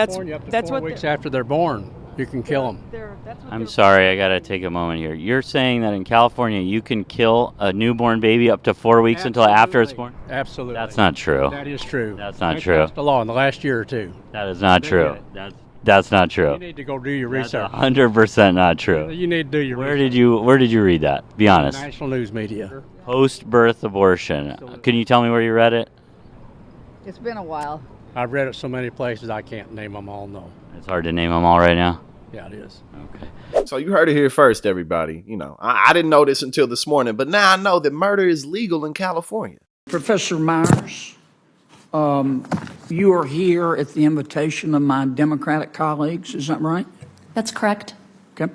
California, up to that's 4 what weeks after they're born, you can kill them. I'm sorry, I gotta take a moment here. You're saying that in California you can kill a newborn baby up to 4 weeks until after it's born? Absolutely. That's not true. That is true. That's not They true. passed a law in the last year or two. That is not They true. did. That's not true. You need to go do your That's research. 100% not true. You need to do your Where research. did you read that? Be honest. National news media. Post-birth abortion. Can you tell me where you read it? It's been a while. I've read it so many places I can't name them all. No. It's hard to name them all right now. Yeah, it is. Okay. So you heard it here first, everybody. You know, I didn't know this until this morning, but now I know that murder is legal in California. Professor Myers, you are here at the invitation of my Democratic colleagues, is that right? That's correct. Okay.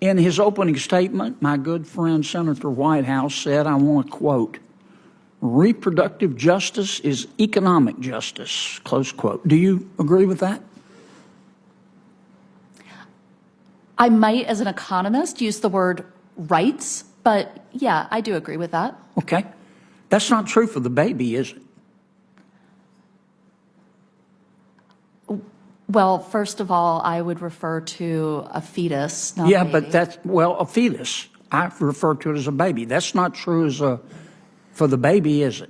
In his opening statement, my good friend Senator Whitehouse said, I want to quote, reproductive justice is economic justice, close quote. Do you agree with that? I might, as an economist, use the word rights, but yeah, I do agree with that. Okay. That's not true for the baby, is it? Well, first of all, I would refer to a fetus, not Yeah, a baby. but that's, well, a fetus. I refer to it as a baby. That's not true for the baby, is it?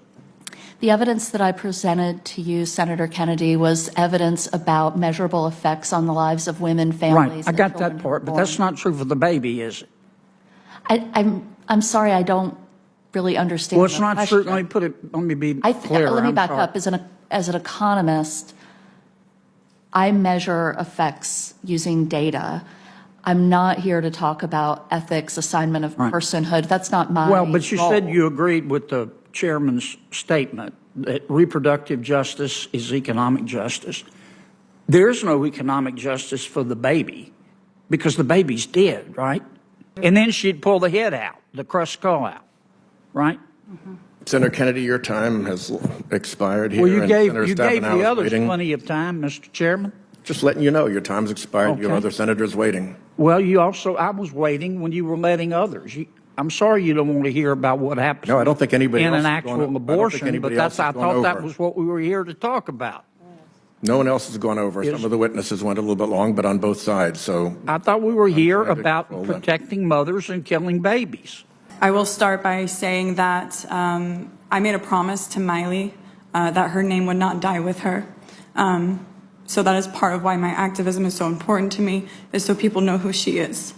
The evidence that I presented to you, Senator Kennedy, was evidence about measurable effects on the lives of women, families, Right, I and got children that who were part, but that's born. not true for the baby, is it? I'm sorry, I don't really understand. Well, it's the not question. true. Let me be clear. Let me I'm back sorry. up. As an economist, I measure effects using data. I'm not here to talk about ethics, assignment of Right. personhood. That's not my Well, but you role. said you agreed with the chairman's statement that reproductive justice is economic justice. There is no economic justice for the baby because the baby's dead, right? And then she'd pull the head out, the crushed skull out, right? Senator Kennedy, your time has expired here. Well, you and gave Senator Staff and I the was others waiting. plenty of time, Mr. Chairman. Just letting you know, your time's expired. You have Okay. other senators waiting. Well, I was waiting when you were letting others. I'm sorry you don't want to hear about what happens. No, I don't think anybody in else an is actual going- I don't think abortion, but anybody else I has gone thought that over. was what we were here to talk about. No one else has gone over. Some of the witnesses went a little bit long, but on both sides, so. I thought we were here trying to about control that. protecting mothers and killing babies. I will start by saying that I made a promise to Miley that her name would not die with her. So that is part of why my activism is so important to me, is so people know who she is.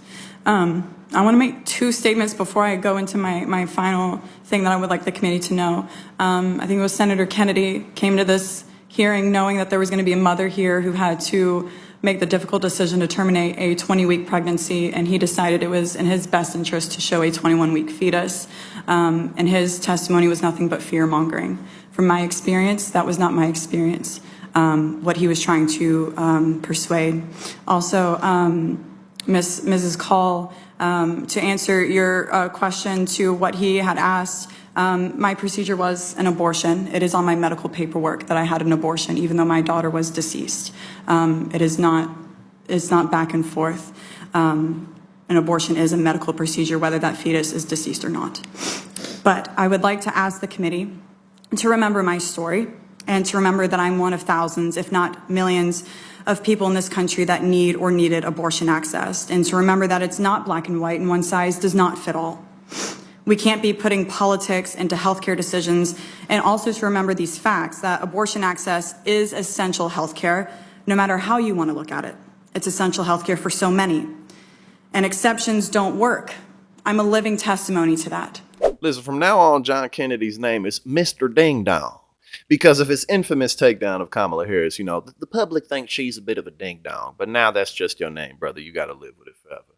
I want to make two statements before I go into my final thing that I would like the committee to know. I think it was Senator Kennedy came to this hearing knowing that there was going to be a mother here who had to make the difficult decision to terminate a 20-week pregnancy, and he decided it was in his best interest to show a 21-week fetus. And his testimony was nothing but fear-mongering. From my experience, that was not my experience, what he was trying to persuade. Also, Mrs. Call, to answer your question to what he had asked, my procedure was an abortion. It is on my medical paperwork that I had an abortion, even though my daughter was deceased. It's not back and forth. An abortion is a medical procedure, whether that fetus is deceased or not. But I would like to ask the committee to remember my story and to remember that I'm one of thousands, if not millions, of people in this country that need or needed abortion access, and to remember that it's not black and white and one size does not fit all. We can't be putting politics into healthcare decisions, and also to remember these facts, that abortion access is essential healthcare, no matter how you want to look at it. It's essential healthcare for so many, and exceptions don't work. I'm a living testimony to that. Listen, from now on, John Kennedy's name is Mr. Ding Dong. Because of his infamous takedown of Kamala Harris, you know, the public thinks she's a bit of a ding dong, but now that's just your name, brother. You got to live with it forever.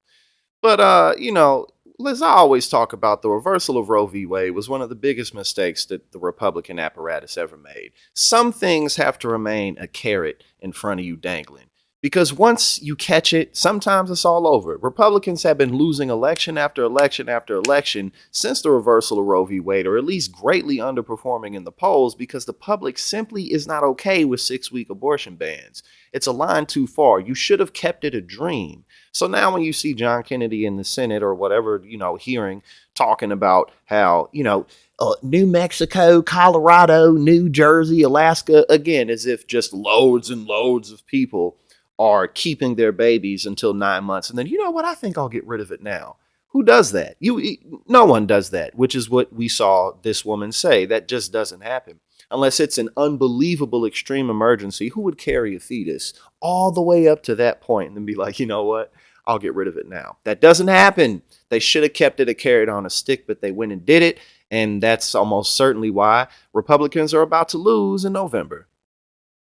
But, you know, as I always talk about, the reversal of Roe v. Wade was one of the biggest mistakes that the Republican apparatus ever made. Some things have to remain a carrot in front of you dangling. Because once you catch it, sometimes it's all over. Republicans have been losing election after election after election since the reversal of Roe v. Wade, or at least greatly underperforming in the polls because the public simply is not okay with 6-week abortion bans. It's a line too far. You should have kept it a dream. So now when you see John Kennedy in the Senate or whatever, you know, hearing, talking about how, you know, New Mexico, Colorado, New Jersey, Alaska, again, as if just loads and loads of people are keeping their babies until 9 months. And then, you know what? I think I'll get rid of it now. Who does that? No one does that, which is what we saw this woman say. That just doesn't happen. Unless it's an unbelievable extreme emergency, who would carry a fetus all the way up to that point and then be like, you know what? I'll get rid of it now. That doesn't happen. They should have kept it a carrot on a stick, but they went and did it. And that's almost certainly why Republicans are about to lose in November.